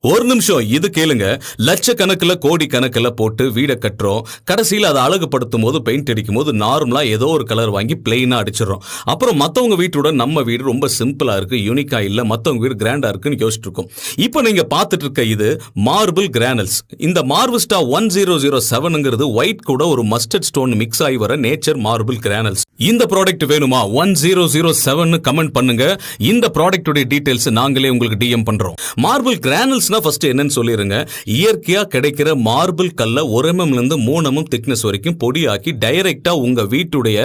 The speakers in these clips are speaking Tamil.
ஒரு நிமிஷம் இது கேளுங்க. லட்சக்கணக்கில் கோடி கணக்கில் போட்டு வீடை கட்டுறோம். கடைசியில் அதை அழகுபடுத்தும் போது பெயிண்ட் அடிக்கும் போது நார்மலா ஏதோ ஒரு கலர் வாங்கி பிளெயினா அடிச்சிடறோம். அப்புறம் மற்றவங்க வீட்டோட நம்ம வீடு ரொம்ப சிம்பிளா இருக்கு, யூனிக்கா இல்ல, மற்றவங்க வீடு கிராண்டா இருக்குன்னு யோசிச்சுட்டு இருக்கோம். இப்போ நீங்க பார்த்துட்டு இருக்க இது மார்பிள் கிரானல்ஸ். இந்த மார்விஸ்டா 1007ங்கிறது ஒயிட் கூட ஒரு மஸ்டர்ட் ஸ்டோன் மிக்ஸ் ஆகி வர நேச்சர் மார்பிள் கிரானல்ஸ். இந்த ப்ராடக்ட் வேணுமா? 1007 கமெண்ட் பண்ணுங்க. இந்த ப்ராடக்ட்டுடைய டீடைல்ஸ் நாங்களே உங்களுக்கு டிஎம் பண்றோம். மார்பிள் கிரானல்ஸ் ஃபர்ஸ்ட் என்னன்னு சொல்லிருங்க. இயற்கையா கிடைக்கிற மார்பிள் கல்ல 1 mm இருந்து 3 mm திக்னஸ் வரைக்கும் பொடியாக்கி டைரக்டா உங்க வீட்டுடைய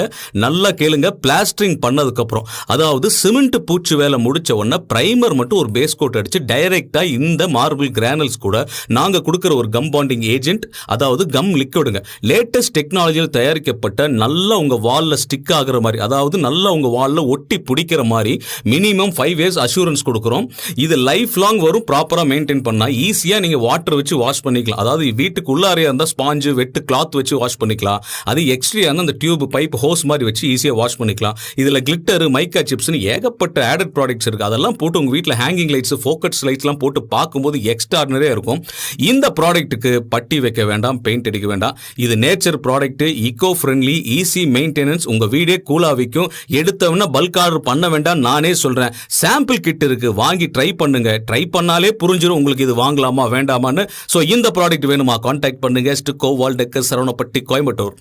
நல்லா கேளுங்க பிளாஸ்டரிங் பண்ணதுக்கு அப்புறம், அதாவது சிமெண்ட் பூச்சு வேலை முடிச்ச உடனே பிரைமர் மட்டும் ஒரு பேஸ் கோட் அடிச்சு டைரக்டா இந்த மார்பிள் கிரானல்ஸ் கூட நாங்க கொடுக்கிற ஒரு கம் பாண்டிங் ஏஜென்ட், அதாவது கம் லிக்விடுங்க, லேட்டஸ்ட் டெக்னாலஜியில் தயாரிக்கப்பட்ட நல்லா உங்க வால்ல ஸ்டிக் ஆகுற மாதிரி, அதாவது நல்லா உங்க வால்ல ஒட்டி பிடிக்கிற மாதிரி மினிமம் 5 years அஷூரன்ஸ் கொடுக்கிறோம். இது லைஃப் லாங் வரும். ப்ராப்பரா மெயின்டைன் பண்ணா ஈஸியா நீங்க வாட்டர் வச்சு வாஷ் பண்ணிக்கலாம். அதாவது வீட்டுக்கு உள்ளாரே இருந்தா ஸ்பாஞ்சு வெட்டு கிளாத் வச்சு வாஷ் பண்ணிக்கலாம். அது எக்ஸ்ட்ரா அந்த டியூப் பைப் ஹோஸ் மாதிரி வச்சு ஈஸியா வாஷ் பண்ணிக்கலாம். இதுல கிளிட்டர் மைக்கா சிப்ஸ்னு ஏகப்பட்ட ஆடட் ப்ராடக்ட்ஸ் இருக்கு. அதெல்லாம் போட்டு உங்க வீட்டில் ஹேங்கிங் லைட்ஸ் ஃபோக்கஸ் லைட்ஸ்லாம் போட்டு பார்க்கும்போது எக்ஸ்ட்ராடினரியா இருக்கும். இந்த ப்ராடக்ட்டுக்கு பட்டி வைக்க வேண்டாம், பெயிண்ட் அடிக்க வேண்டாம். இது nature product, eco friendly, easy maintenance. உங்க வீடே கூலா வைக்கும். எடுத்தவன பல்க் ஆர்டர் பண்ண வேண்டாம், நானே சொல்றேன். சாம்பிள் கிட் இருக்கு, வாங்கி ட்ரை பண்ணுங்க. ட்ரை பண்ணாலே புரிஞ்சிடும் உங்களுக்கு இது வாங்கலாமா வேண்டாமான்னு. சோ இந்த ப்ராடக்ட் வேணுமா? கான்டாக்ட் பண்ணுங்க. ஸ்டுக்கோ வால் டெக்கர், சரவணப்பட்டி, கோயம்புத்தூர்.